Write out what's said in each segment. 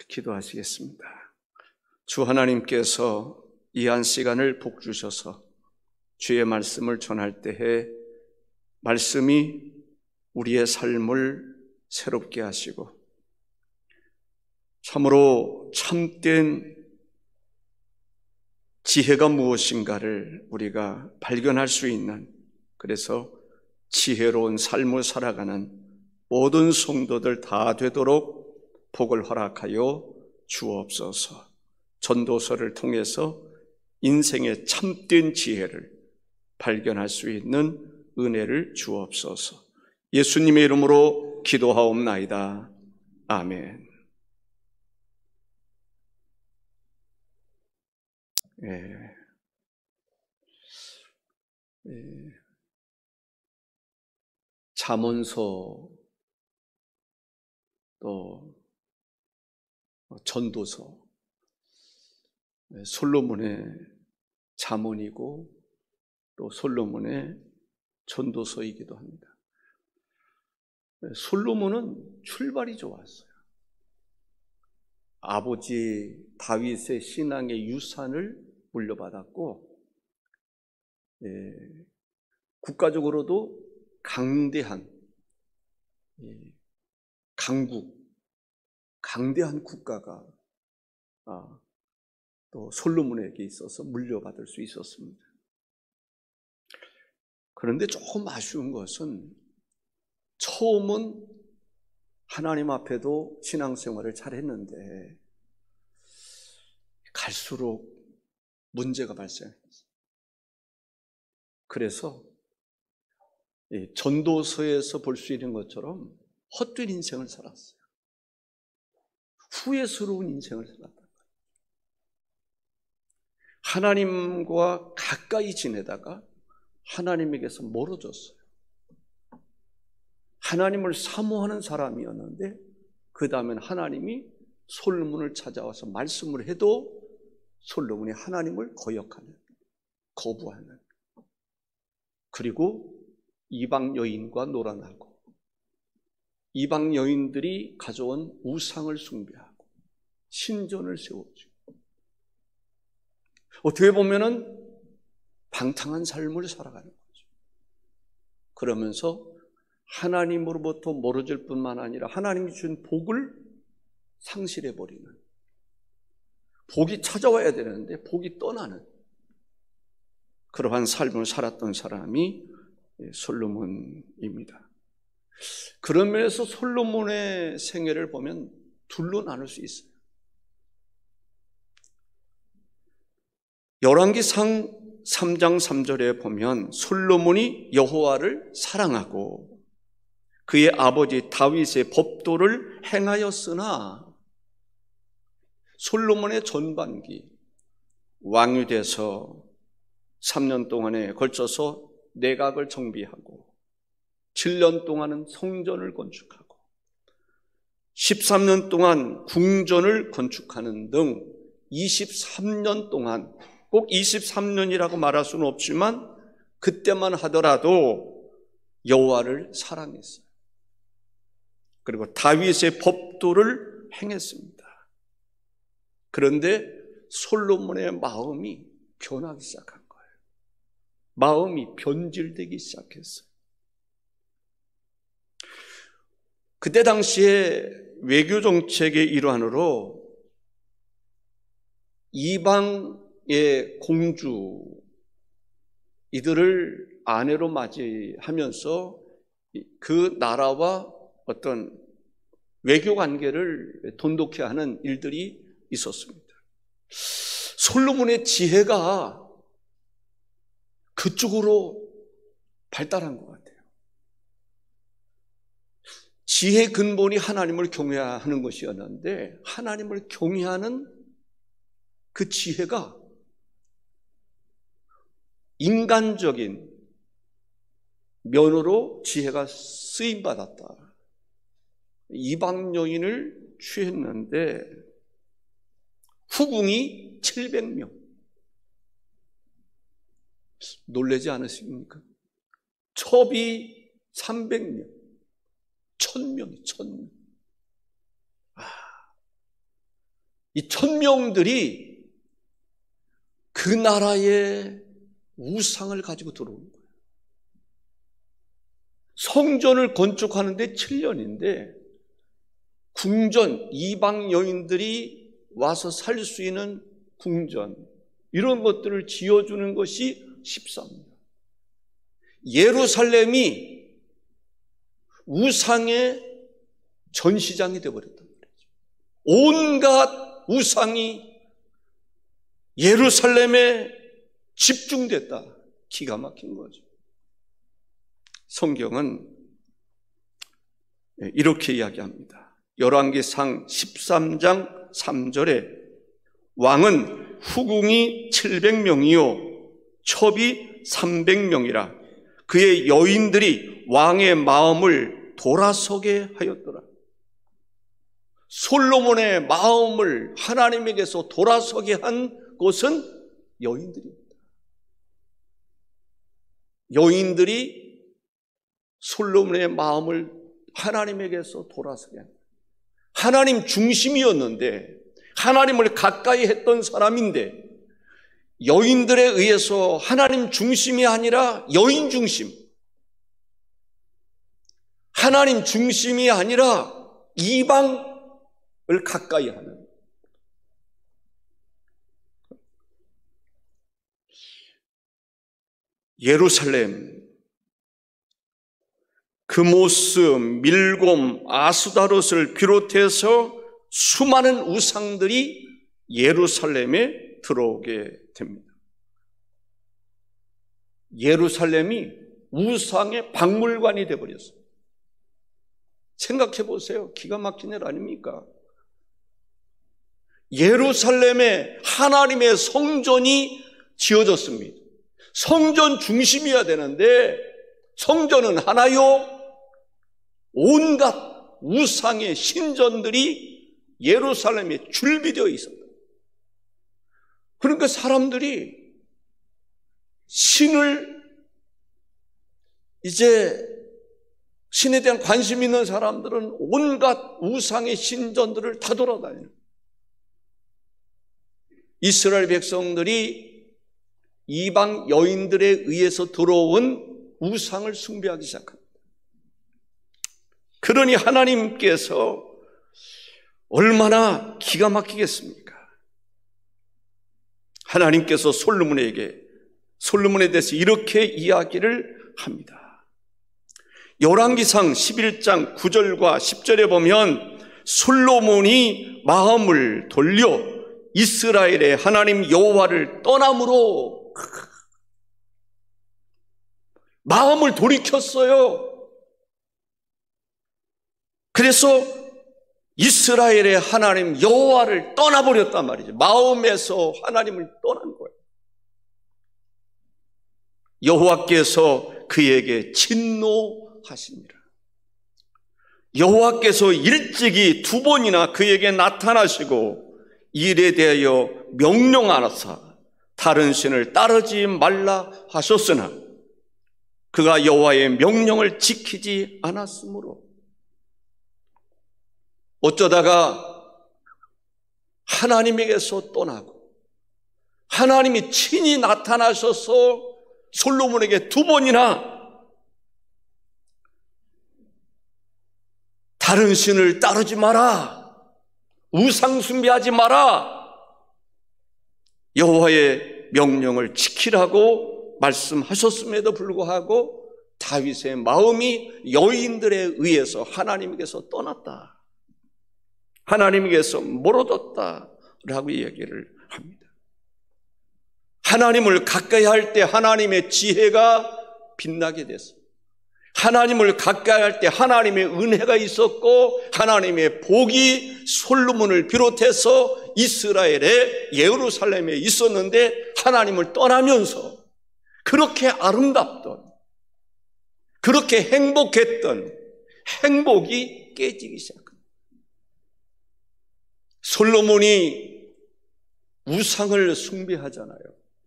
기도하시겠습니다. 주 하나님께서 이 한 시간을 복 주셔서 주의 말씀을 전할 때에 말씀이 우리의 삶을 새롭게 하시고 참으로 참된 지혜가 무엇인가를 우리가 발견할 수 있는, 그래서 지혜로운 삶을 살아가는 모든 성도들 다 되도록 복을 허락하여 주옵소서. 전도서를 통해서 인생의 참된 지혜를 발견할 수 있는 은혜를 주옵소서. 예수님의 이름으로 기도하옵나이다. 아멘. 잠언서 또 전도서, 솔로몬의 잠언이고 또 솔로몬의 전도서이기도 합니다. 솔로몬은 출발이 좋았어요. 아버지 다윗의 신앙의 유산을 물려받았고, 국가적으로도 강대한 강대한 국가가 또 솔로몬에게 있어서 물려받을 수 있었습니다. 그런데 조금 아쉬운 것은 처음은 하나님 앞에도 신앙생활을 잘했는데 갈수록 문제가 발생했어요. 그래서 전도서에서 볼 수 있는 것처럼 헛된 인생을 살았어요. 후회스러운 인생을 살았다. 하나님과 가까이 지내다가 하나님에게서 멀어졌어요. 하나님을 사모하는 사람이었는데 그 다음엔 하나님이 솔로몬을 찾아와서 말씀을 해도 솔로몬이 하나님을 거부하는, 그리고 이방 여인과 놀아나고 이방 여인들이 가져온 우상을 숭배하고 신전을 세워주고, 어떻게 보면은 방탕한 삶을 살아가는 거죠. 그러면서 하나님으로부터 멀어질 뿐만 아니라 하나님이 주신 복을 상실해버리는, 복이 찾아와야 되는데 복이 떠나는 그러한 삶을 살았던 사람이 솔로몬입니다. 그런 면에서 솔로몬의 생애를 보면 둘로 나눌 수 있어요. 열왕기상 3장 3절에 보면 솔로몬이 여호와를 사랑하고 그의 아버지 다윗의 법도를 행하였으나, 솔로몬의 전반기 왕이 돼서 3년 동안에 걸쳐서 내각을 정비하고 7년 동안은 성전을 건축하고 13년 동안 궁전을 건축하는 등 23년 동안, 꼭 23년이라고 말할 수는 없지만 그때만 하더라도 여호와를 사랑했어요. 그리고 다윗의 법도를 행했습니다. 그런데 솔로몬의 마음이 변하기 시작한 거예요. 마음이 변질되기 시작했어요. 그때 당시에 외교 정책의 일환으로 이방의 공주 이들을 아내로 맞이하면서 그 나라와 어떤 외교 관계를 돈독히 하는 일들이 있었습니다. 솔로몬의 지혜가 그쪽으로 발달한 것 같아요. 지혜의 근본이 하나님을 경외하는 것이었는데 하나님을 경외하는 그 지혜가 인간적인 면으로 지혜가 쓰임받았다. 이방 여인을 취했는데 후궁이 700명. 놀라지 않으십니까? 첩이 300명. 1000명이 1000명. 이 천명들이 그 나라의 우상을 가지고 들어오는 거예요. 성전을 건축하는데 7년인데 궁전, 이방 여인들이 와서 살 수 있는 궁전, 이런 것들을 지어주는 것이 14년. 예루살렘이 우상의 전시장이 되어버렸단 말이죠. 온갖 우상이 예루살렘에 집중됐다. 기가 막힌 거죠. 성경은 이렇게 이야기합니다. 열왕기상 13장 3절에 왕은 후궁이 700명이요 첩이 300명이라 그의 여인들이 왕의 마음을 돌아서게 하였더라. 솔로몬의 마음을 하나님에게서 돌아서게 한 것은 여인들입니다. 여인들이 솔로몬의 마음을 하나님에게서 돌아서게 합니다. 하나님 중심이었는데, 하나님을 가까이 했던 사람인데, 여인들에 의해서 하나님 중심이 아니라 여인 중심, 하나님 중심이 아니라 이방을 가까이 하는, 예루살렘 그 모습, 밀곰, 아스다롯을 비롯해서 수많은 우상들이 예루살렘에 들어오게 됩니다. 예루살렘이 우상의 박물관이 되어버렸어요. 생각해 보세요. 기가 막힌 일 아닙니까? 예루살렘에 하나님의 성전이 지어졌습니다. 성전 중심이어야 되는데 성전은 하나요? 온갖 우상의 신전들이 예루살렘에 줄비되어 있었다. 그러니까 사람들이 신을, 이제 신에 대한 관심 있는 사람들은 온갖 우상의 신전들을 다 돌아다녀요. 이스라엘 백성들이 이방 여인들에 의해서 들어온 우상을 숭배하기 시작합니다. 그러니 하나님께서 얼마나 기가 막히겠습니까? 하나님께서 솔로몬에 대해서 이렇게 이야기를 합니다. 열왕기상 11장 9절과 10절에 보면 솔로몬이 마음을 돌려 이스라엘의 하나님 여호와를 떠남으로 마음을 돌이켰어요. 그래서 이스라엘의 하나님 여호와를 떠나버렸단 말이죠. 마음에서 하나님을 떠난 거예요. 여호와께서 그에게 진노하시니라. 여호와께서 일찍이 2번이나 그에게 나타나시고 일에 대하여 명령하사 다른 신을 따르지 말라 하셨으나 그가 여호와의 명령을 지키지 않았으므로 어쩌다가 하나님에게서 떠나고 하나님이 친히 나타나셔서 솔로몬에게 2번이나 다른 신을 따르지 마라, 우상 숭배하지 마라, 여호와의 명령을 지키라고 말씀하셨음에도 불구하고 다윗의 마음이 여인들에 의해서 하나님에게서 떠났다, 하나님에게서 멀어졌다라고 얘기를 합니다. 하나님을 가까이 할 때 하나님의 지혜가 빛나게 됐어요. 하나님을 가까이 할 때 하나님의 은혜가 있었고 하나님의 복이 솔로몬을 비롯해서 이스라엘의 예루살렘에 있었는데 하나님을 떠나면서 그렇게 아름답던, 그렇게 행복했던 행복이 깨지기 시작합니다. 솔로몬이 우상을 숭배하잖아요.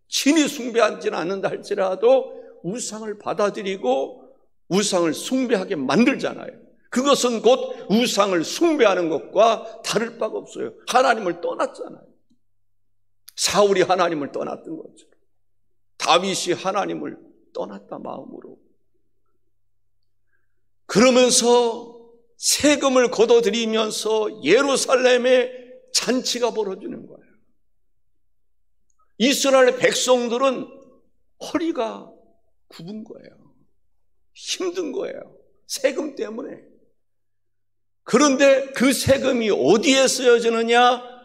신이 숭배하지는 않는다 할지라도 우상을 받아들이고 우상을 숭배하게 만들잖아요. 그것은 곧 우상을 숭배하는 것과 다를 바가 없어요. 하나님을 떠났잖아요. 사울이 하나님을 떠났던 것처럼 다윗이 하나님을 떠났다 마음으로. 그러면서 세금을 걷어들이면서 예루살렘에 잔치가 벌어지는 거예요. 이스라엘 백성들은 허리가 굽은 거예요. 힘든 거예요. 세금 때문에. 그런데 그 세금이 어디에 쓰여지느냐?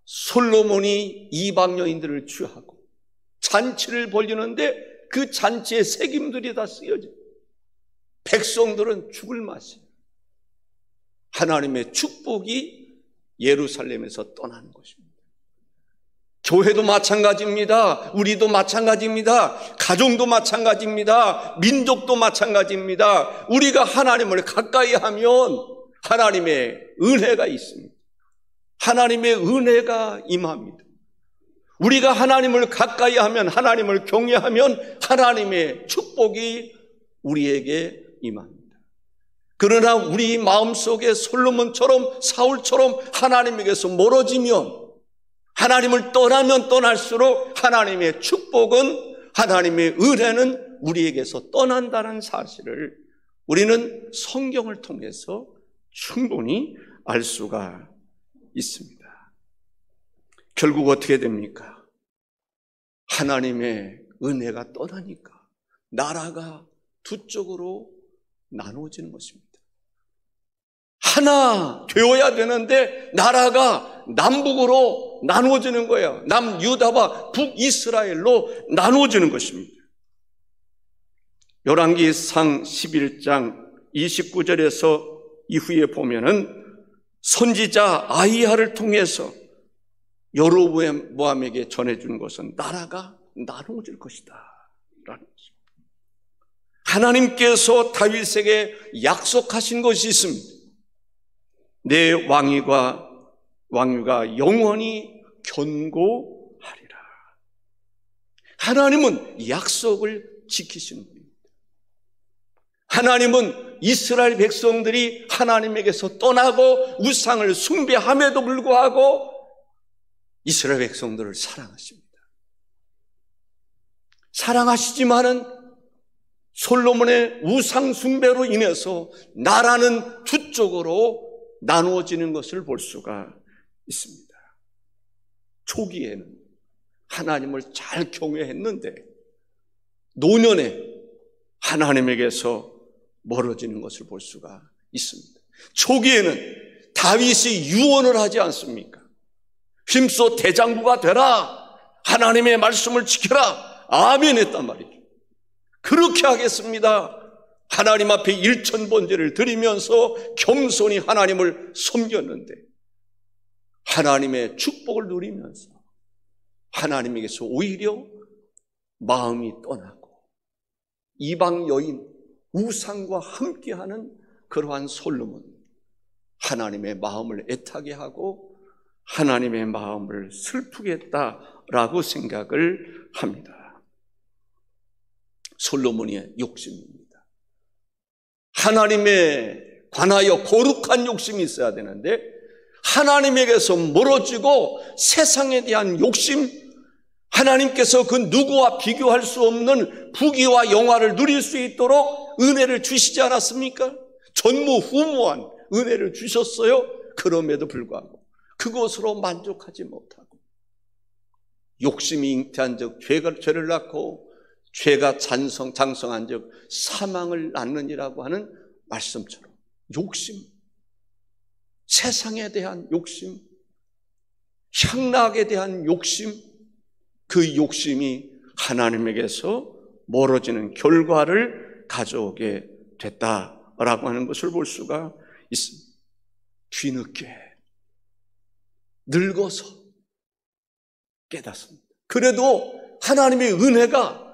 솔로몬이 이방 여인들을 취하고 잔치를 벌이는데 그 잔치의 세금들이 다 쓰여져요. 백성들은 죽을 맛이에요. 하나님의 축복이 예루살렘에서 떠나는 것입니다. 교회도 마찬가지입니다. 우리도 마찬가지입니다. 가정도 마찬가지입니다. 민족도 마찬가지입니다. 우리가 하나님을 가까이 하면 하나님의 은혜가 있습니다. 하나님의 은혜가 임합니다. 우리가 하나님을 가까이 하면, 하나님을 경외하면 하나님의 축복이 우리에게 임합니다. 그러나 우리 마음속에 솔로몬처럼 사울처럼 하나님에게서 멀어지면, 하나님을 떠나면 떠날수록 하나님의 축복은, 하나님의 은혜는 우리에게서 떠난다는 사실을 우리는 성경을 통해서 충분히 알 수가 있습니다. 결국 어떻게 됩니까? 하나님의 은혜가 떠나니까 나라가 두 쪽으로 나누어지는 것입니다. 하나 되어야 되는데 나라가 남북으로 나누어지는 거예요. 남유다와 북이스라엘로 나누어지는 것입니다. 열왕기상 11장 29절에서 이후에 보면은 선지자 아히야를 통해서 여로보암에게 전해준 것은 나라가 나누어질 것이다 라는 것입니다. 하나님께서 다윗에게 약속하신 것이 있습니다. 내 왕위가 영원히 견고하리라. 하나님은 약속을 지키시는 분입니다. 하나님은 이스라엘 백성들이 하나님에게서 떠나고 우상을 숭배함에도 불구하고 이스라엘 백성들을 사랑하십니다. 사랑하시지만은 솔로몬의 우상 숭배로 인해서 나라는 두 쪽으로 나누어지는 것을 볼 수가 있습니다. 초기에는 하나님을 잘 경외했는데 노년에 하나님에게서 멀어지는 것을 볼 수가 있습니다. 초기에는 다윗이 유언을 하지 않습니까? 힘써 대장부가 되라, 하나님의 말씀을 지켜라, 아멘 했단 말이죠. 그렇게 하겠습니다. 하나님 앞에 일천번제를 드리면서 겸손히 하나님을 섬겼는데 하나님의 축복을 누리면서 하나님에게서 오히려 마음이 떠나고 이방 여인 우상과 함께하는 그러한 솔로몬, 하나님의 마음을 애타게 하고 하나님의 마음을 슬프게 했다라고 생각을 합니다. 솔로몬의 욕심입니다. 하나님에 관하여 거룩한 욕심이 있어야 되는데 하나님에게서 멀어지고 세상에 대한 욕심, 하나님께서 그 누구와 비교할 수 없는 부귀와 영화를 누릴 수 있도록 은혜를 주시지 않았습니까? 전무후무한 은혜를 주셨어요. 그럼에도 불구하고 그것으로 만족하지 못하고 욕심이 잉태한 적 죄를 낳고 죄가 장성한 적 사망을 낳느니라고 하는 말씀처럼 욕심, 세상에 대한 욕심, 향락에 대한 욕심, 그 욕심이 하나님에게서 멀어지는 결과를 가져오게 됐다라고 하는 것을 볼 수가 있습니다. 뒤늦게 늙어서 깨닫습니다. 그래도 하나님의 은혜가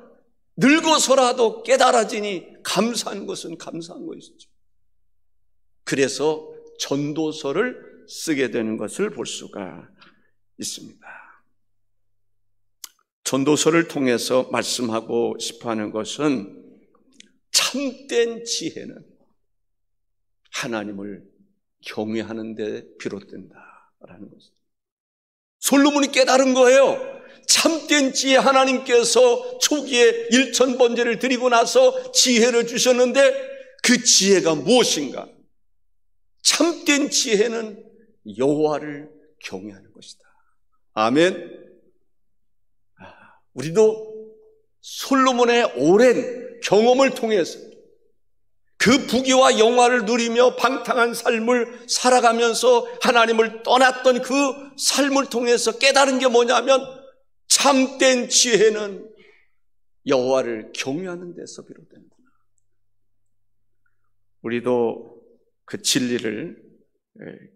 늙어서라도 깨달아지니 감사한 것은 감사한 것이죠. 그래서 전도서를 쓰게 되는 것을 볼 수가 있습니다. 전도서를 통해서 말씀하고 싶어하는 것은 참된 지혜는 하나님을 경외하는 데 비롯된다라는 것입니다. 솔로몬이 깨달은 거예요. 참된 지혜, 하나님께서 초기에 일천번제를 드리고 나서 지혜를 주셨는데 그 지혜가 무엇인가? 참된 지혜는 여호와를 경외하는 것이다. 아멘. 우리도 솔로몬의 오랜 경험을 통해서 그 부귀와 영화를 누리며 방탕한 삶을 살아가면서 하나님을 떠났던 그 삶을 통해서 깨달은 게 뭐냐면 참된 지혜는 여호와를 경외하는 데서 비롯된다. 우리도 그 진리를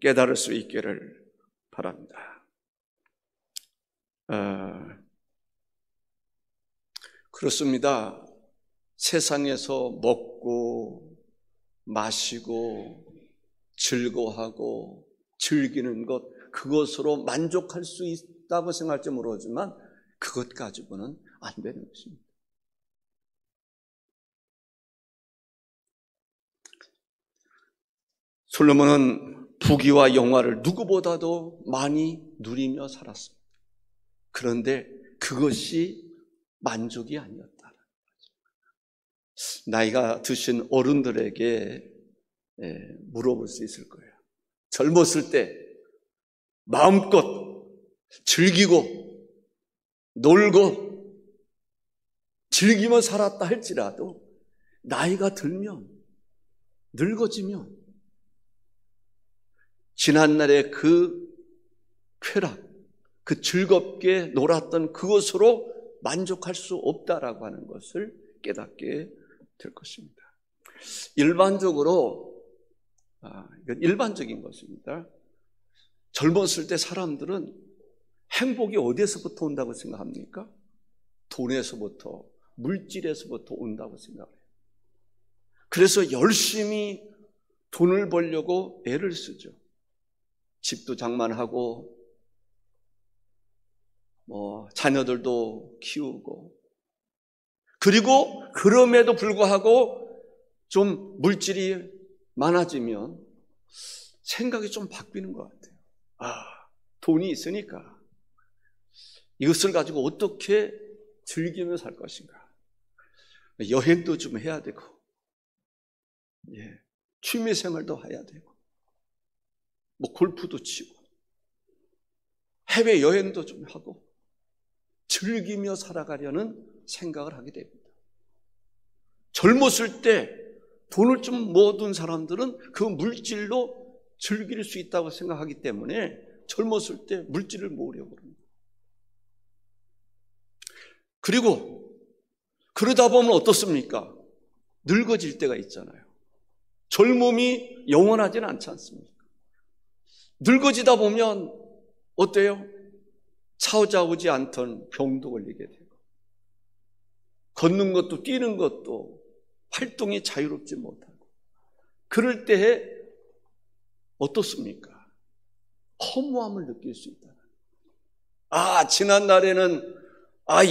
깨달을 수 있기를 바랍니다. 그렇습니다. 세상에서 먹고 마시고 즐거워하고 즐기는 것, 그것으로 만족할 수 있다고 생각할지 모르지만 그것 가지고는 안 되는 것입니다. 솔로몬은 부귀와 영화를 누구보다도 많이 누리며 살았습니다. 그런데 그것이 만족이 아니었다는 거죠. 나이가 드신 어른들에게 물어볼 수 있을 거예요. 젊었을 때 마음껏 즐기고 놀고 즐기며 살았다 할지라도 나이가 들면, 늙어지면 지난날의 그 쾌락, 그 즐겁게 놀았던 그것으로 만족할 수 없다라고 하는 것을 깨닫게 될 것입니다. 일반적으로, 이건 일반적인 것입니다. 젊었을 때 사람들은 행복이 어디에서부터 온다고 생각합니까? 돈에서부터, 물질에서부터 온다고 생각해요. 그래서 열심히 돈을 벌려고 애를 쓰죠. 집도 장만하고 자녀들도 키우고, 그리고 그럼에도 불구하고 좀 물질이 많아지면 생각이 좀 바뀌는 것 같아요. 돈이 있으니까 이것을 가지고 어떻게 즐기며 살 것인가. 여행도 좀 해야 되고, 취미생활도 해야 되고, 골프도 치고, 해외여행도 좀 하고, 즐기며 살아가려는 생각을 하게 됩니다. 젊었을 때 돈을 좀 모아둔 사람들은 그 물질로 즐길 수 있다고 생각하기 때문에 젊었을 때 물질을 모으려고 합니다. 그리고 그러다 보면 어떻습니까? 늙어질 때가 있잖아요. 젊음이 영원하지는 않지 않습니까? 늙어지다 보면 어때요? 찾아오지 않던 병도 걸리게 되고, 걷는 것도 뛰는 것도 활동이 자유롭지 못하고, 그럴 때에 어떻습니까? 허무함을 느낄 수 있다. 지난 날에는,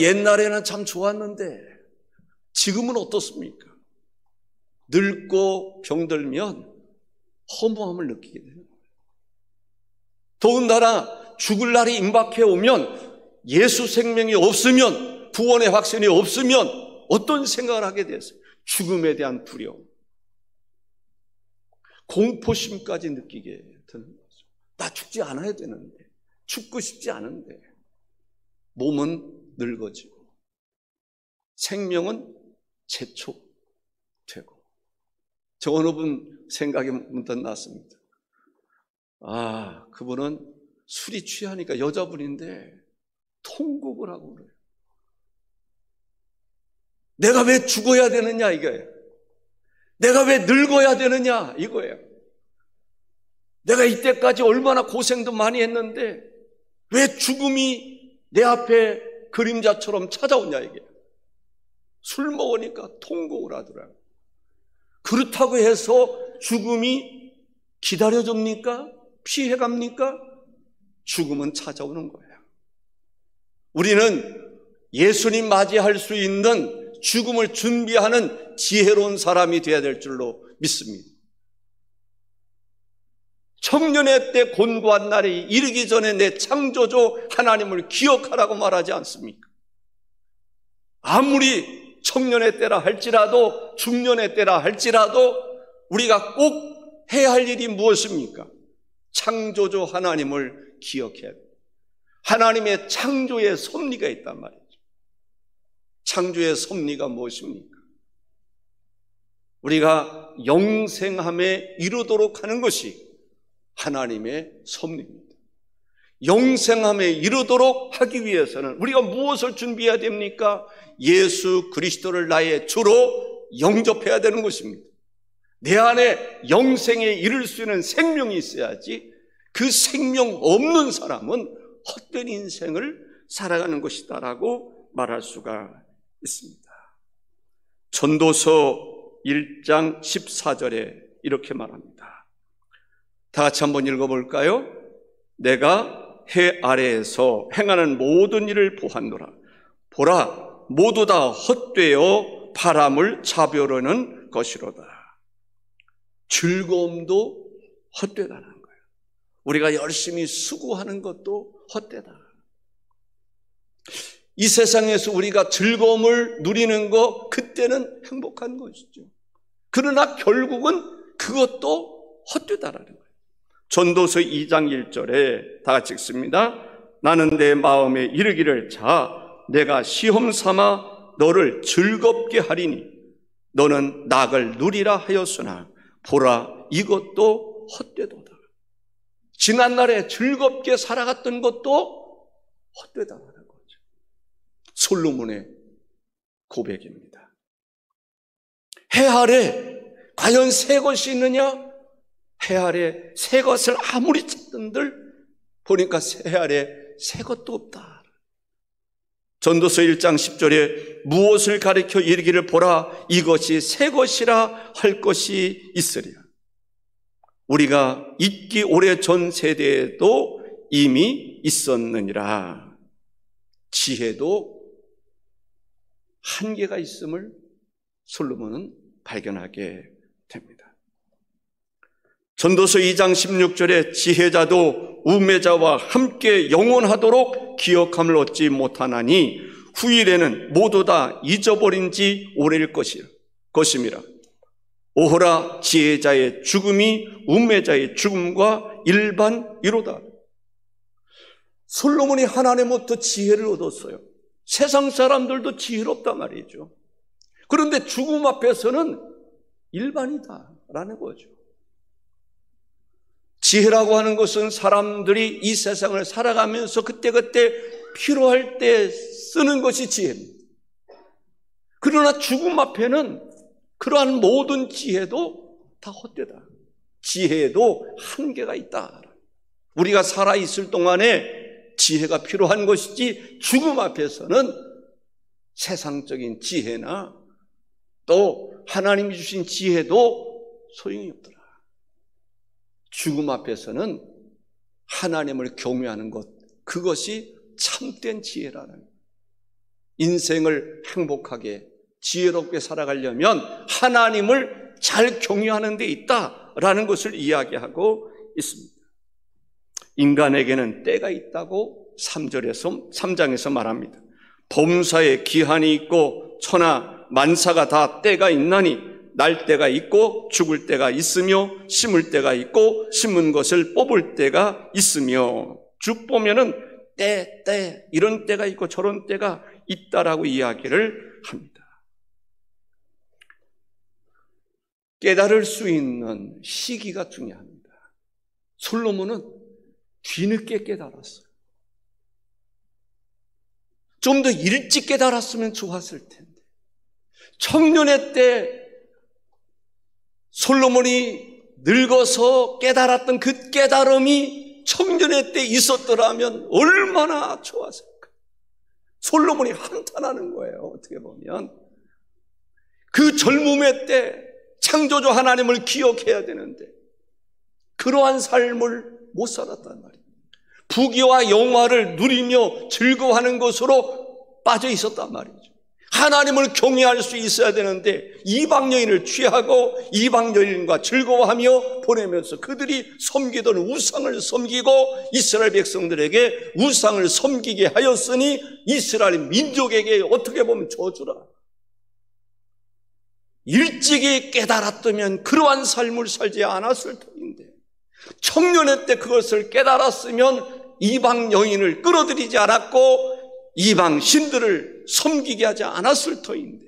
옛날에는 참 좋았는데 지금은 어떻습니까? 늙고 병들면 허무함을 느끼게 돼요. 더군다나 죽을 날이 임박해 오면, 예수 생명이 없으면, 구원의 확신이 없으면 어떤 생각을 하게 됐어요? 죽음에 대한 두려움, 공포심까지 느끼게 되는 거죠. 나 죽지 않아야 되는데, 죽고 싶지 않은데. 몸은 늙어지고 생명은 재촉되고. 저 어느 분 생각이 문득 났습니다. 그분은 술이 취하니까 여자분인데 통곡을 하고 그래요. 내가 왜 죽어야 되느냐 이거예요. 내가 왜 늙어야 되느냐 이거예요. 내가 이때까지 얼마나 고생도 많이 했는데 왜 죽음이 내 앞에 그림자처럼 찾아오냐 이게. 술 먹으니까 통곡을 하더라고요. 그렇다고 해서 죽음이 기다려줍니까? 피해갑니까? 죽음은 찾아오는 거예요. 우리는 예수님 맞이할 수 있는 죽음을 준비하는 지혜로운 사람이 되어야 될 줄로 믿습니다. 청년의 때 곤고한 날이 이르기 전에 내 창조주 하나님을 기억하라고 말하지 않습니까? 아무리 청년의 때라 할지라도 중년의 때라 할지라도 우리가 꼭 해야 할 일이 무엇입니까? 창조주 하나님을 기억해야 돼요. 하나님의 창조의 섭리가 있단 말이죠. 창조의 섭리가 무엇입니까? 우리가 영생함에 이르도록 하는 것이 하나님의 섭리입니다. 영생함에 이르도록 하기 위해서는 우리가 무엇을 준비해야 됩니까? 예수 그리스도를 나의 주로 영접해야 되는 것입니다. 내 안에 영생에 이를 수 있는 생명이 있어야지 그 생명 없는 사람은 헛된 인생을 살아가는 것이다라고 말할 수가 있습니다. 전도서 1장 14절에 이렇게 말합니다. 다 같이 한번 읽어볼까요? 내가 해 아래에서 행하는 모든 일을 보았노라. 보라, 모두 다 헛되어 바람을 차별하는 것이로다. 즐거움도 헛되다는 거예요. 우리가 열심히 수고하는 것도 헛되다. 이 세상에서 우리가 즐거움을 누리는 것, 그때는 행복한 것이죠. 그러나 결국은 그것도 헛되다라는 거예요. 전도서 2장 1절에 다 같이 읽습니다. 나는 내 마음에 이르기를 자, 내가 시험 삼아 너를 즐겁게 하리니 너는 낙을 누리라 하였으나 보라, 이것도 헛되도다. 지난날에 즐겁게 살아갔던 것도 헛되다라는 거죠. 솔로몬의 고백입니다. 해 아래 과연 새 것이 있느냐? 해 아래 새 것을 아무리 찾던들 보니까 해 아래 새 것도 없다. 전도서 1장 10절에 무엇을 가리켜 이르기를 보라, 이것이 새 것이라 할 것이 있으랴. 우리가 있기 오래전 세대에도 이미 있었느니라. 지혜도 한계가 있음을 솔로몬은 발견하게 됩니다. 전도서 2장 16절에 지혜자도 우매자와 함께 영원하도록 기억함을 얻지 못하나니 후일에는 모두 다 잊어버린 지 오래일 것임이라. 오호라, 지혜자의 죽음이 우매자의 죽음과 일반이로다. 솔로몬이 하나님부터 지혜를 얻었어요. 세상 사람들도 지혜롭단 말이죠. 그런데 죽음 앞에서는 일반이다라는 거죠. 지혜라고 하는 것은 사람들이 이 세상을 살아가면서 그때그때 필요할 때 쓰는 것이 지혜입니다. 그러나 죽음 앞에는 그러한 모든 지혜도 다 헛되다. 지혜에도 한계가 있다. 우리가 살아있을 동안에 지혜가 필요한 것이지 죽음 앞에서는 세상적인 지혜나 또 하나님이 주신 지혜도 소용이 없더라. 죽음 앞에서는 하나님을 경외하는 것, 그것이 참된 지혜라는, 인생을 행복하게 지혜롭게 살아가려면 하나님을 잘 경외하는 데 있다라는 것을 이야기하고 있습니다. 인간에게는 때가 있다고 3장에서 말합니다. 범사에 기한이 있고 천하 만사가 다 때가 있나니 날 때가 있고 죽을 때가 있으며 심을 때가 있고 심은 것을 뽑을 때가 있으며, 쭉 보면은 때 이런 때가 있고 저런 때가 있다라고 이야기를 합니다. 깨달을 수 있는 시기가 중요합니다. 솔로몬은 뒤늦게 깨달았어요. 좀 더 일찍 깨달았으면 좋았을 텐데, 청년의 때 솔로몬이 늙어서 깨달았던 그 깨달음이 청년의 때 있었더라면 얼마나 좋았을까. 솔로몬이 한탄하는 거예요. 어떻게 보면 그 젊음의 때 창조주 하나님을 기억해야 되는데 그러한 삶을 못 살았단 말이에요. 부귀와 영화를 누리며 즐거워하는 것으로 빠져 있었단 말이죠. 하나님을 경외할 수 있어야 되는데 이방 여인을 취하고 이방 여인과 즐거워하며 보내면서 그들이 섬기던 우상을 섬기고 이스라엘 백성들에게 우상을 섬기게 하였으니 이스라엘 민족에게 어떻게 보면 저주라. 일찍이 깨달았다면 그러한 삶을 살지 않았을 터인데, 청년의 때 그것을 깨달았으면 이방 여인을 끌어들이지 않았고 이방 신들을 섬기게 하지 않았을 터인데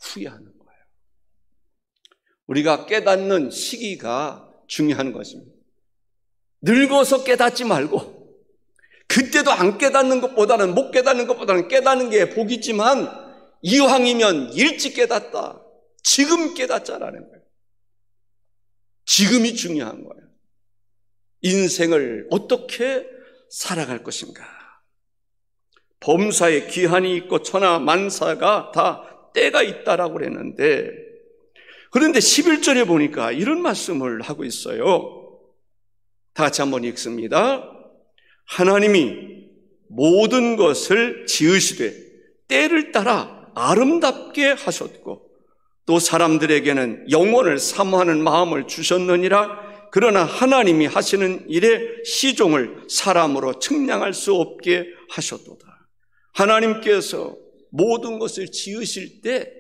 후회하는 거예요. 우리가 깨닫는 시기가 중요한 것입니다. 늙어서 깨닫지 말고, 그때도 안 깨닫는 것보다는, 못 깨닫는 것보다는 깨닫는 게 복이지만 이왕이면 일찍 깨닫다, 지금 깨닫자라는 거예요. 지금이 중요한 거예요. 인생을 어떻게 살아갈 것인가. 범사에 기한이 있고 천하 만사가 다 때가 있다라고 그랬는데, 그런데 11절에 보니까 이런 말씀을 하고 있어요. 다 같이 한번 읽습니다. 하나님이 모든 것을 지으시되 때를 따라 아름답게 하셨고 또 사람들에게는 영원을 사모하는 마음을 주셨느니라. 그러나 하나님이 하시는 일의 시종을 사람으로 측량할 수 없게 하셨도다. 하나님께서 모든 것을 지으실 때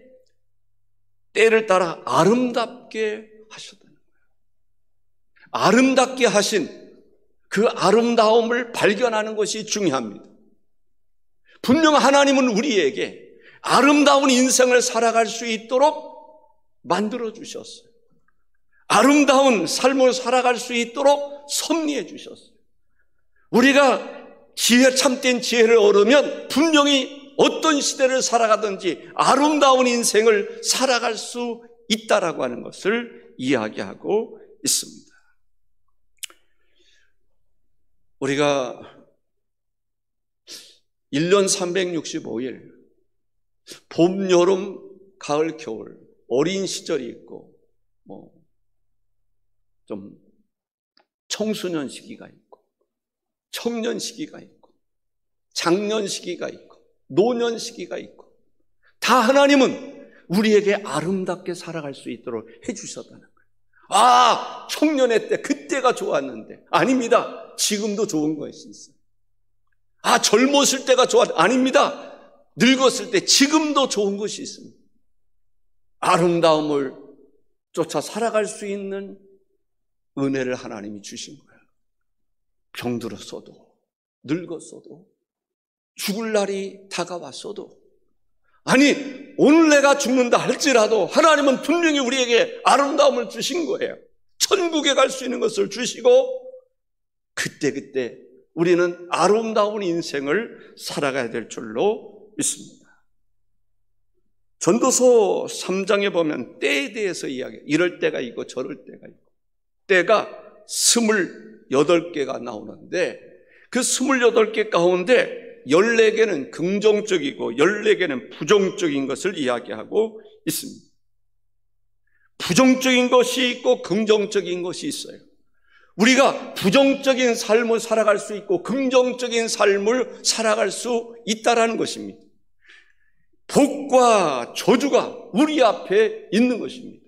때를 따라 아름답게 하셨다는 거예요. 아름답게 하신 그 아름다움을 발견하는 것이 중요합니다. 분명 하나님은 우리에게 아름다운 인생을 살아갈 수 있도록 만들어 주셨어요. 아름다운 삶을 살아갈 수 있도록 섭리해 주셨어요. 우리가 참된 지혜를 얻으면 분명히 어떤 시대를 살아가든지 아름다운 인생을 살아갈 수 있다라고 하는 것을 이야기하고 있습니다. 우리가 1년 365일 봄, 여름, 가을, 겨울 어린 시절이 있고 좀 청소년 시기가 있고 청년 시기가 있고 장년 시기가 있고 노년 시기가 있고 다 하나님은 우리에게 아름답게 살아갈 수 있도록 해주셨다는 거예요. 아, 청년의 때 그때가 좋았는데 아닙니다. 지금도 좋은 것이 있어요. 아, 젊었을 때가 아닙니다. 늙었을 때 지금도 좋은 것이 있습니다. 아름다움을 쫓아 살아갈 수 있는 은혜를 하나님이 주신 거예요. 병들었어도, 늙었어도, 죽을 날이 다가왔어도, 아니 오늘 내가 죽는다 할지라도 하나님은 분명히 우리에게 아름다움을 주신 거예요. 천국에 갈 수 있는 것을 주시고 그때 우리는 아름다운 인생을 살아가야 될 줄로 믿습니다. 전도서 3장에 보면 때에 대해서 이야기해요. 이럴 때가 있고 저럴 때가 있고, 때가 28개가 나오는데 그 28개 가운데 14개는 긍정적이고 14개는 부정적인 것을 이야기하고 있습니다. 부정적인 것이 있고 긍정적인 것이 있어요. 우리가 부정적인 삶을 살아갈 수 있고 긍정적인 삶을 살아갈 수 있다라는 것입니다. 복과 저주가 우리 앞에 있는 것입니다.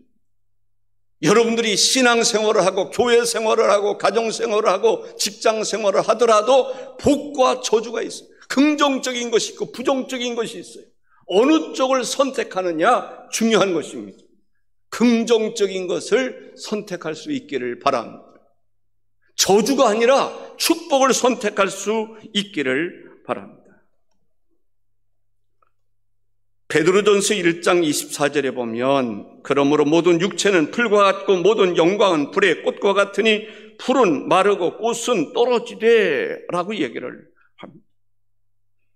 여러분들이 신앙생활을 하고 교회 생활을 하고 가정생활을 하고 직장생활을 하더라도 복과 저주가 있어요. 긍정적인 것이 있고 부정적인 것이 있어요. 어느 쪽을 선택하느냐 중요한 것입니다. 긍정적인 것을 선택할 수 있기를 바랍니다. 저주가 아니라 축복을 선택할 수 있기를 바랍니다. 베드로전서 1장 24절에 보면 그러므로 모든 육체는 풀과 같고 모든 영광은 불의 꽃과 같으니 풀은 마르고 꽃은 떨어지되 라고 얘기를 합니다.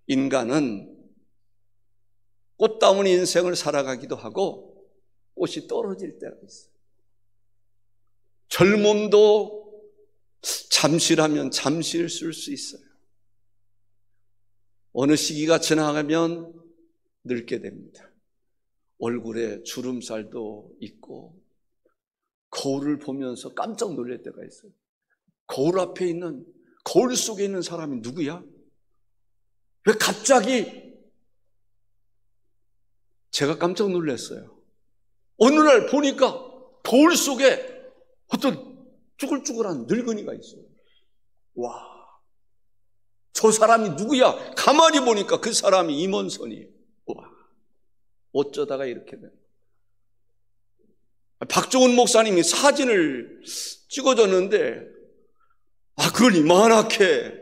인간은 꽃다운 인생을 살아가기도 하고 꽃이 떨어질 때가 있어요. 젊음도 잠시라면 잠시 있을 수 있어요. 어느 시기가 지나가면 늙게 됩니다. 얼굴에 주름살도 있고 거울을 보면서 깜짝 놀랄 때가 있어요. 거울 앞에 있는, 거울 속에 있는 사람이 누구야? 왜 갑자기 제가 깜짝 놀랐어요. 어느 날 보니까 거울 속에 어떤 쭈글쭈글한 늙은이가 있어요. 와, 저 사람이 누구야? 가만히 보니까 그 사람이 임원선이에요. 와, 어쩌다가 이렇게 된. 박종훈 목사님이 사진을 찍어줬는데, 그걸 이만하게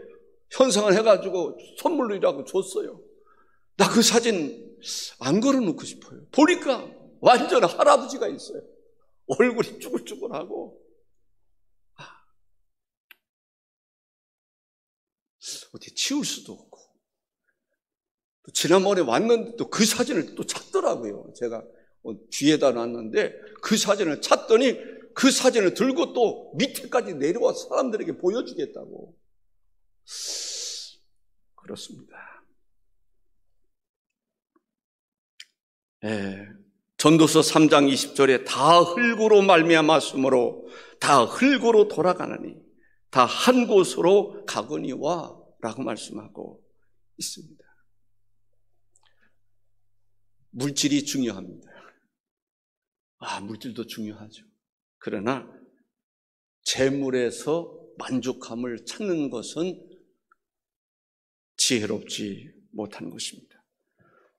현상을 해가지고 선물이라고 줬어요. 나 그 사진 안 걸어놓고 싶어요. 보니까 완전 할아버지가 있어요. 얼굴이 쭈글쭈글하고. 어떻게 치울 수도 없고. 또 지난번에 왔는데 또 그 사진을 또 찾더라고요. 제가 뒤에다 놨는데 그 사진을 찾더니 그 사진을 들고 또 밑에까지 내려와서 사람들에게 보여주겠다고. 그렇습니다. 전도서 3장 20절에 다 흙으로 말미암았으므로 다 흙으로 돌아가느니 다 한 곳으로 가거니와 라고 말씀하고 있습니다. 물질이 중요합니다. 물질도 중요하죠. 그러나 재물에서 만족함을 찾는 것은 지혜롭지 못한 것입니다.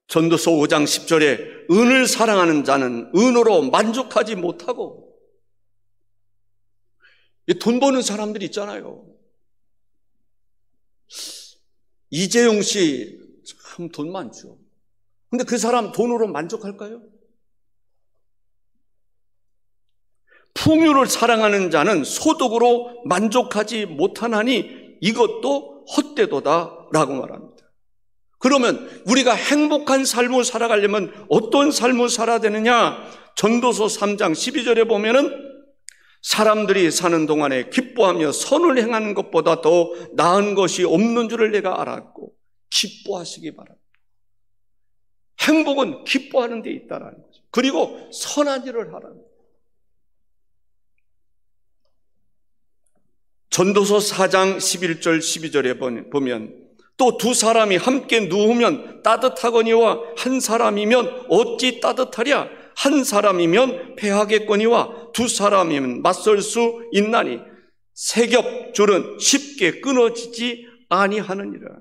전도서 5장 10절에 은을 사랑하는 자는 은으로 만족하지 못하고, 돈 버는 사람들이 있잖아요. 이재용 씨 참 돈 많죠. 근데 그 사람 돈으로 만족할까요? 풍요를 사랑하는 자는 소득으로 만족하지 못하나니 이것도 헛되도다 라고 말합니다. 그러면 우리가 행복한 삶을 살아가려면 어떤 삶을 살아야 되느냐? 전도서 3장 12절에 보면은 사람들이 사는 동안에 기뻐하며 선을 행하는 것보다 더 나은 것이 없는 줄을 내가 알았고 기뻐하시기 바랍니다. 행복은 기뻐하는 데 있다라는 거죠. 그리고 선한 일을 하라는 거죠. 전도서 4장 11절 12절에 보면 또 두 사람이 함께 누우면 따뜻하거니와 한 사람이면 어찌 따뜻하랴? 한 사람이면 패하겠거니와 두 사람이면 맞설 수 있나니 세겹줄은 쉽게 끊어지지 아니하느니라.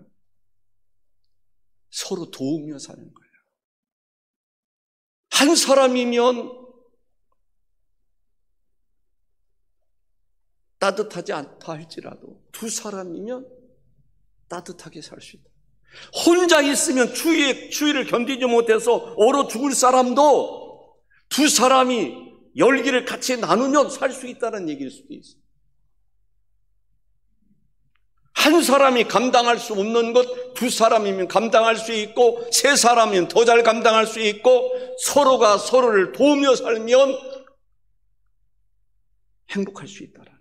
서로 도우며 사는 거예요. 한 사람이면 따뜻하지 않다 할지라도 두 사람이면 따뜻하게 살 수 있다. 혼자 있으면 추위를 견디지 못해서 얼어 죽을 사람도 두 사람이 열기를 같이 나누면 살 수 있다는 얘기일 수도 있어요. 한 사람이 감당할 수 없는 것 두 사람이면 감당할 수 있고 세 사람이면 더 잘 감당할 수 있고 서로가 서로를 도우며 살면 행복할 수 있다라는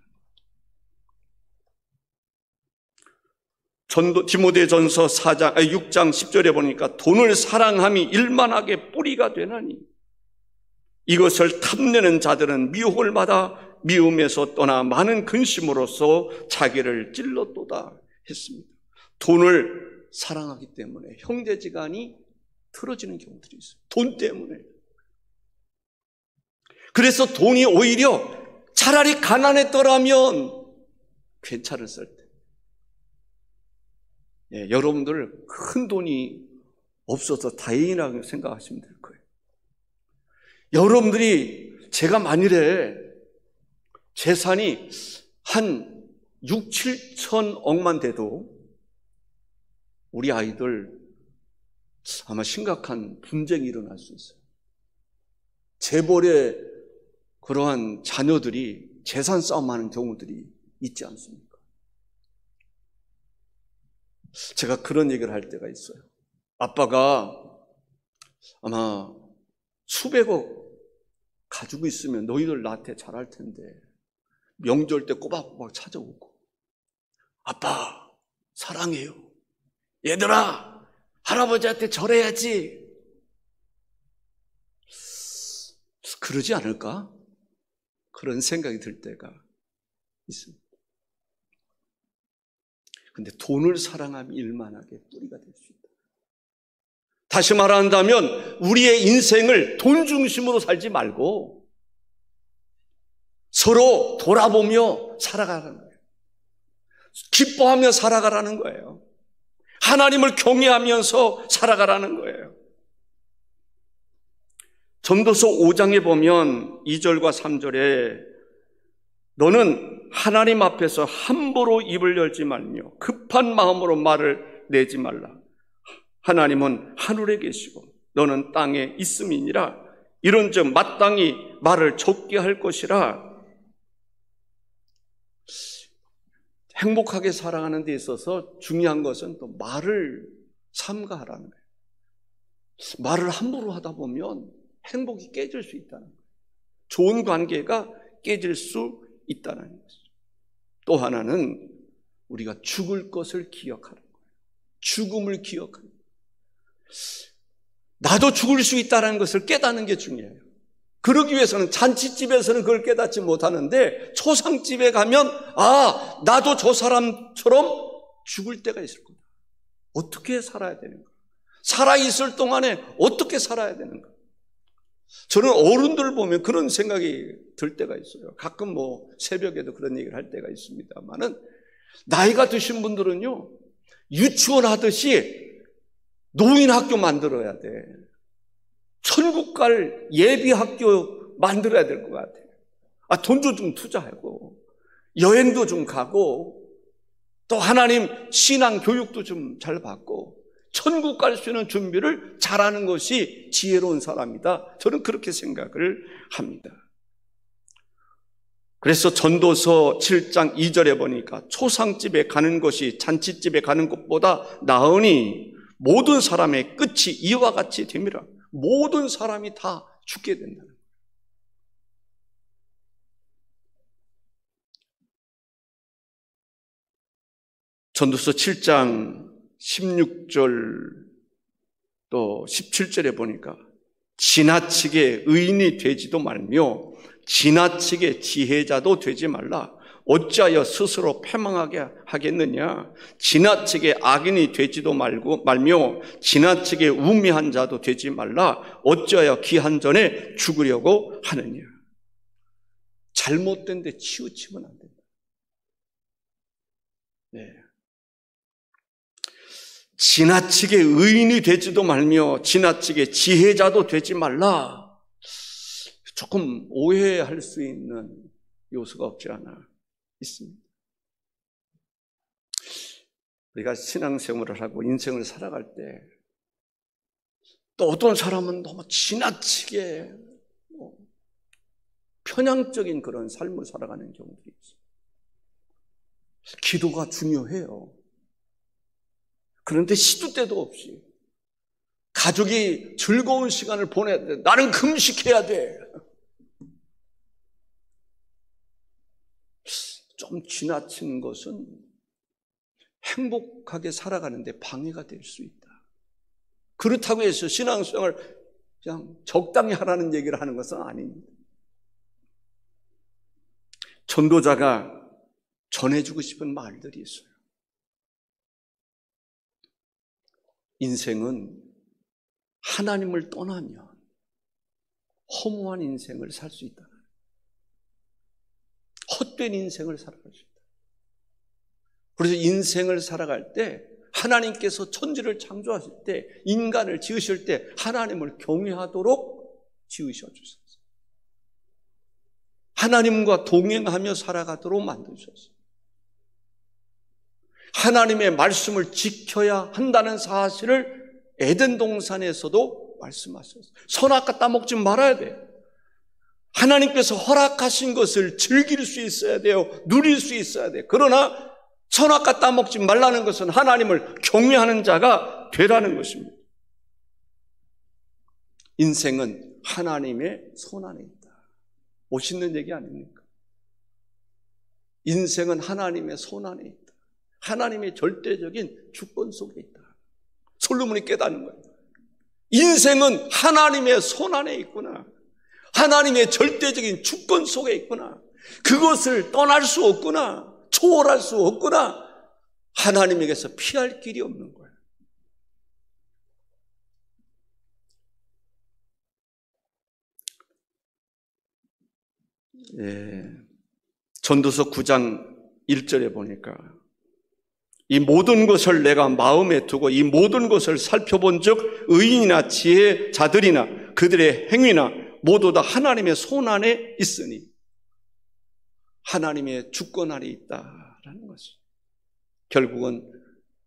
거예요. 디모데전서 6장 10절에 보니까 돈을 사랑함이 일만하게 뿌리가 되나니 이것을 탐내는 자들은 미혹을 받아 미움에서 떠나 많은 근심으로써 자기를 찔렀도다 했습니다. 돈을 사랑하기 때문에 형제지간이 틀어지는 경우들이 있어요. 돈 때문에. 그래서 돈이 오히려 차라리 가난했더라면 괜찮았을 때. 여러분들 큰 돈이 없어서 다행이라고 생각하시면 될 거예요. 여러분들이 제가 만일에 재산이 한 6, 7천억만 돼도 우리 아이들 아마 심각한 분쟁이 일어날 수 있어요. 재벌의 그러한 자녀들이 재산 싸움하는 경우들이 있지 않습니까? 제가 그런 얘기를 할 때가 있어요. 아빠가 아마 수백억 가지고 있으면 너희들 나한테 잘할 텐데 명절 때 꼬박꼬박 찾아오고 아빠 사랑해요. 얘들아 할아버지한테 절해야지. 그러지 않을까? 그런 생각이 들 때가 있습니다. 근데 돈을 사랑하면 일만하게 뿌리가 될 수 있다. 다시 말한다면 우리의 인생을 돈 중심으로 살지 말고 서로 돌아보며 살아가라는 거예요. 기뻐하며 살아가라는 거예요. 하나님을 경외하면서 살아가라는 거예요. 전도서 5장에 보면 2절과 3절에 너는 하나님 앞에서 함부로 입을 열지 말며 급한 마음으로 말을 내지 말라. 하나님은 하늘에 계시고 너는 땅에 있음이니라. 이런즉 마땅히 말을 적게 할 것이라. 행복하게 살아가는 데 있어서 중요한 것은 또 말을 삼가하라는 거예요. 말을 함부로 하다 보면 행복이 깨질 수 있다는 거예요. 좋은 관계가 깨질 수 있다는 것이죠. 또 하나는 우리가 죽을 것을 기억하는 거예요. 죽음을 기억하는 거예요. 나도 죽을 수 있다는 것을 깨닫는 게 중요해요. 그러기 위해서는 잔치집에서는 그걸 깨닫지 못하는데 초상집에 가면 나도 저 사람처럼 죽을 때가 있을 거다. 어떻게 살아야 되는가? 살아있을 동안에 어떻게 살아야 되는가? 저는 어른들 보면 그런 생각이 들 때가 있어요. 가끔 새벽에도 그런 얘기를 할 때가 있습니다만은 나이가 드신 분들은요, 유치원 하듯이 노인학교 만들어야 돼. 천국 갈 예비학교 만들어야 될 것 같아요. 돈도 좀 투자하고 여행도 좀 가고 또 하나님 신앙 교육도 좀 잘 받고 천국 갈 수 있는 준비를 잘하는 것이 지혜로운 사람이다. 저는 그렇게 생각을 합니다. 그래서 전도서 7장 2절에 보니까 초상집에 가는 것이 잔치집에 가는 것보다 나으니 모든 사람의 끝이 이와 같이 됨이라. 모든 사람이 다 죽게 된다는 거예요. 전도서 7장 16절 또 17절에 보니까 지나치게 의인이 되지도 말며 지나치게 지혜자도 되지 말라. 어찌하여 스스로 패망하게 하겠느냐? 지나치게 악인이 되지도 말며 지나치게 우매한 자도 되지 말라. 어찌하여 기한 전에 죽으려고 하느냐? 잘못된 데 치우치면 안 된다. 네. 지나치게 의인이 되지도 말며 지나치게 지혜자도 되지 말라. 조금 오해할 수 있는 요소가 없지 않아 있습니다. 우리가 신앙생활을 하고 인생을 살아갈 때 또 어떤 사람은 너무 지나치게 편향적인 그런 삶을 살아가는 경우도 있어요. 기도가 중요해요. 그런데 시도 때도 없이 가족이 즐거운 시간을 보내야 돼. 나는 금식해야 돼. 좀 지나친 것은 행복하게 살아가는데 방해가 될 수 있다. 그렇다고 해서 신앙생활을 그냥 적당히 하라는 얘기를 하는 것은 아닙니다. 전도자가 전해주고 싶은 말들이 있어요. 인생은 하나님을 떠나면 허무한 인생을 살 수 있다. 헛된 인생을 살아갈 수 있다. 그래서 인생을 살아갈 때 하나님께서 천지를 창조하실 때 인간을 지으실 때 하나님을 경외하도록 지으셔주셨어요. 하나님과 동행하며 살아가도록 만드셨어요. 하나님의 말씀을 지켜야 한다는 사실을 에덴 동산에서도 말씀하셨어요. 선악과 따먹지 말아야 돼요. 하나님께서 허락하신 것을 즐길 수 있어야 돼요. 누릴 수 있어야 돼요. 그러나 선악과 따먹지 말라는 것은 하나님을 경외하는 자가 되라는 것입니다. 인생은 하나님의 손 안에 있다. 멋있는 얘기 아닙니까? 인생은 하나님의 손 안에 있다. 하나님의 절대적인 주권 속에 있다. 솔로몬이 깨닫는 거예요. 인생은 하나님의 손 안에 있구나. 하나님의 절대적인 주권 속에 있구나. 그것을 떠날 수 없구나. 초월할 수 없구나. 하나님에게서 피할 길이 없는 거예요. 전도서 9장 1절에 보니까 이 모든 것을 내가 마음에 두고 이 모든 것을 살펴본 즉 의인이나 지혜자들이나 그들의 행위나 모두 다 하나님의 손 안에 있으니 하나님의 주권 아래 있다라는 것이죠. 결국은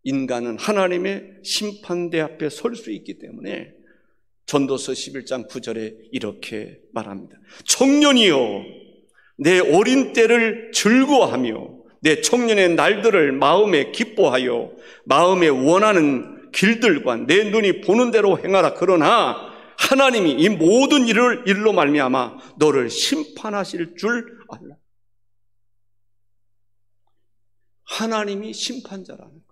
인간은 하나님의 심판대 앞에 설 수 있기 때문에 전도서 11장 9절에 이렇게 말합니다. 청년이여 내 어린 때를 즐거워하며 내 청년의 날들을 마음에 기뻐하여 마음에 원하는 길들과 내 눈이 보는 대로 행하라. 그러나 하나님이 이 모든 일로 말미암아 너를 심판하실 줄 알라. 하나님이 심판자라는 거예요.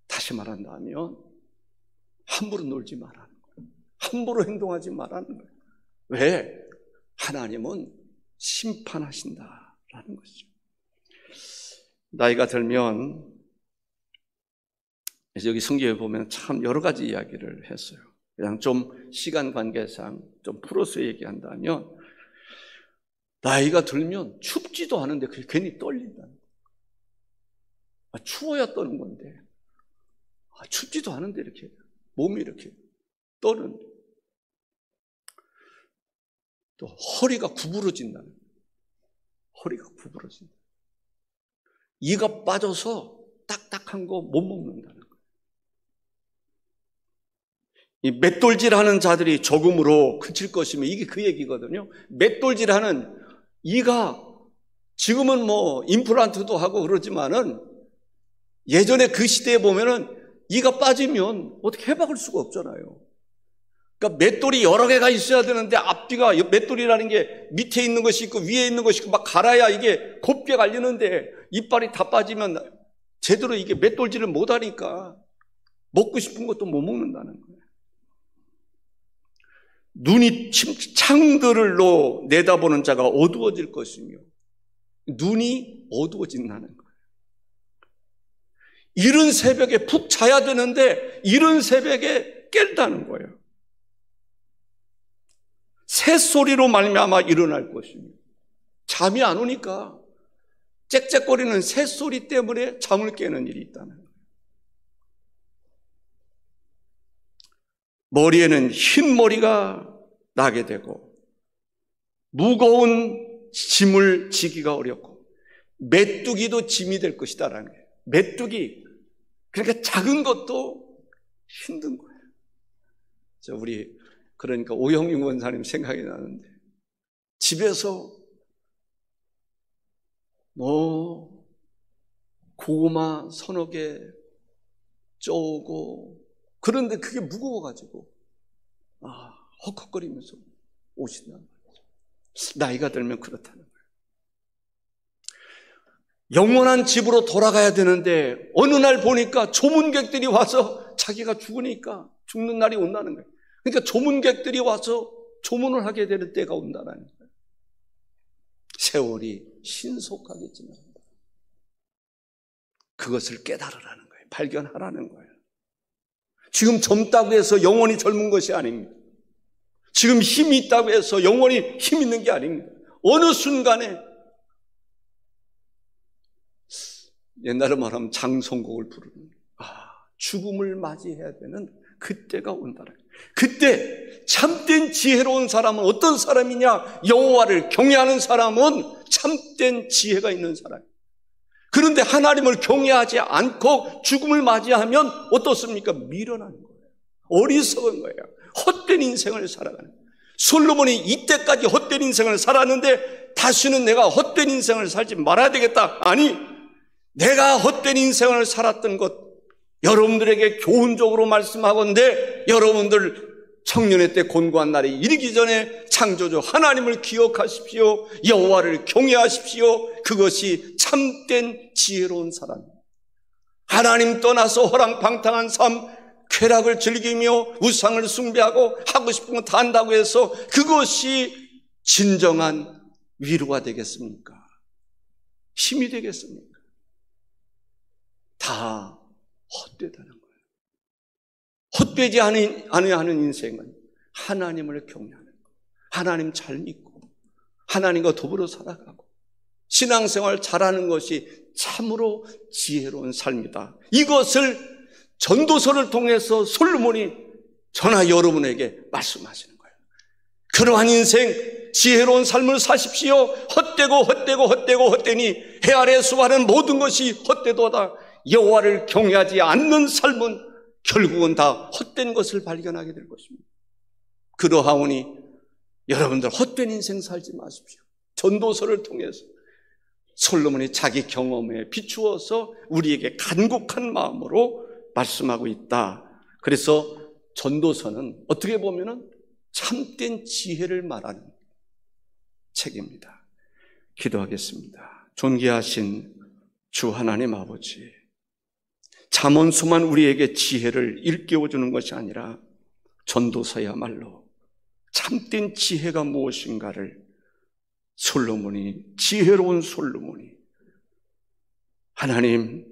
다시 말한다면 함부로 놀지 말라는 거예요. 함부로 행동하지 말라는 거예요. 왜? 하나님은 심판하신다라는 것이죠. 나이가 들면 여기 성경에 보면 참 여러 가지 이야기를 했어요. 그냥 좀 시간 관계상 좀 풀어서 얘기한다면 나이가 들면 춥지도 않은데 그게 괜히 떨린다는 거예요. 추워야 떠는 건데 춥지도 않은데 이렇게 몸이 이렇게 떠는, 또 허리가 구부러진다는 거예요. 허리가 구부러진다. 이가 빠져서 딱딱한 거 못 먹는다는 거예요. 이 맷돌질하는 자들이 조금으로 그칠 것이면 이게 그 얘기거든요. 맷돌질하는 이가 지금은 뭐 임플란트도 하고 그러지만은 예전에 그 시대에 보면은 이가 빠지면 어떻게 해박을 수가 없잖아요. 그러니까 맷돌이 여러 개가 있어야 되는데 앞뒤가 맷돌이라는 게 밑에 있는 것이 있고 위에 있는 것이 있고 막 갈아야 이게 곱게 갈리는데 이빨이 다 빠지면 제대로 이게 맷돌질을 못하니까 먹고 싶은 것도 못 먹는다는 거예요. 눈이 창들로 내다보는 자가 어두워질 것이며 눈이 어두워진다는 거예요. 이른 새벽에 푹 자야 되는데 이른 새벽에 깬다는 거예요. 새소리로 말미암아 일어날 것이며 잠이 안 오니까 짹짹거리는 새소리 때문에 잠을 깨는 일이 있다는 거예요. 머리에는 흰 머리가 나게 되고 무거운 짐을 지기가 어렵고 메뚜기도 짐이 될 것이다라는 거예요. 메뚜기, 그러니까 작은 것도 힘든 거예요. 그러니까 오영윤 원사님 생각이 나는데 집에서 고구마 서너 개 쪄오고 그런데 그게 무거워가지고 헉헉거리면서 오신단 말이죠. 나이가 들면 그렇다는 거예요. 영원한 집으로 돌아가야 되는데 어느 날 보니까 조문객들이 와서 자기가 죽는 날이 온다는 거예요. 그러니까 조문객들이 와서 조문을 하게 되는 때가 온다는 거예요. 세월이 신속하게 지나간다. 그것을 깨달으라는 거예요. 발견하라는 거예요. 지금 젊다고 해서 영원히 젊은 것이 아닙니다. 지금 힘이 있다고 해서 영원히 힘 있는 게 아닙니다. 어느 순간에 옛날에 말하면 장성곡을 부르는 죽음을 맞이해야 되는 그때가 온다는 거예요. 그때 참된 지혜로운 사람은 어떤 사람이냐? 여호와를 경외하는 사람은 참된 지혜가 있는 사람이에요. 그런데 하나님을 경외하지 않고 죽음을 맞이하면 어떻습니까? 미련한 거예요. 어리석은 거예요. 헛된 인생을 살아가는 거예요. 솔로몬이 이때까지 헛된 인생을 살았는데 다시는 내가 헛된 인생을 살지 말아야 되겠다. 아니, 내가 헛된 인생을 살았던 것 여러분들에게 교훈적으로 말씀하건대 여러분들 청년의 때 곤고한 날이 이르기 전에 창조주 하나님을 기억하십시오. 여호와를 경외하십시오. 그것이 참된 지혜로운 사람입니다. 하나님 떠나서 허랑방탕한 삶, 쾌락을 즐기며 우상을 숭배하고 하고 싶은 거 다 한다고 해서 그것이 진정한 위로가 되겠습니까? 힘이 되겠습니까? 다 헛되다는 거예요. 헛되지 아니하는 인생은 하나님을 경외하는 거, 하나님 잘 믿고 하나님과 더불어 살아가고 신앙생활 잘하는 것이 참으로 지혜로운 삶이다. 이것을 전도서를 통해서 솔로몬이 저나 여러분에게 말씀하시는 거예요. 그러한 인생, 지혜로운 삶을 사십시오. 헛되니 해 아래 수많은 모든 것이 헛되도다. 여호와를 경외하지 않는 삶은 결국은 다 헛된 것을 발견하게 될 것입니다. 그러하오니 여러분들 헛된 인생 살지 마십시오. 전도서를 통해서 솔로몬이 자기 경험에 비추어서 우리에게 간곡한 마음으로 말씀하고 있다. 그래서 전도서는 어떻게 보면 참된 지혜를 말하는 책입니다. 기도하겠습니다. 존귀하신 주 하나님 아버지, 잠언서만 우리에게 지혜를 일깨워주는 것이 아니라 전도서야말로 참된 지혜가 무엇인가를 지혜로운 솔로몬이 하나님,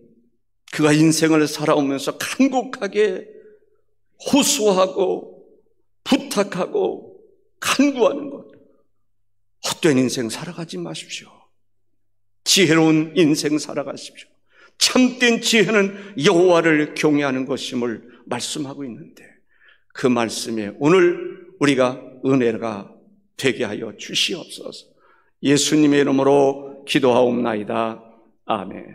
그가 인생을 살아오면서 간곡하게 호소하고 부탁하고 간구하는 것, 헛된 인생 살아가지 마십시오. 지혜로운 인생 살아가십시오. 참된 지혜는 여호와를 경외하는 것임을 말씀하고 있는데 그 말씀에 오늘 우리가 은혜가 되게 하여 주시옵소서. 예수님의 이름으로 기도하옵나이다. 아멘.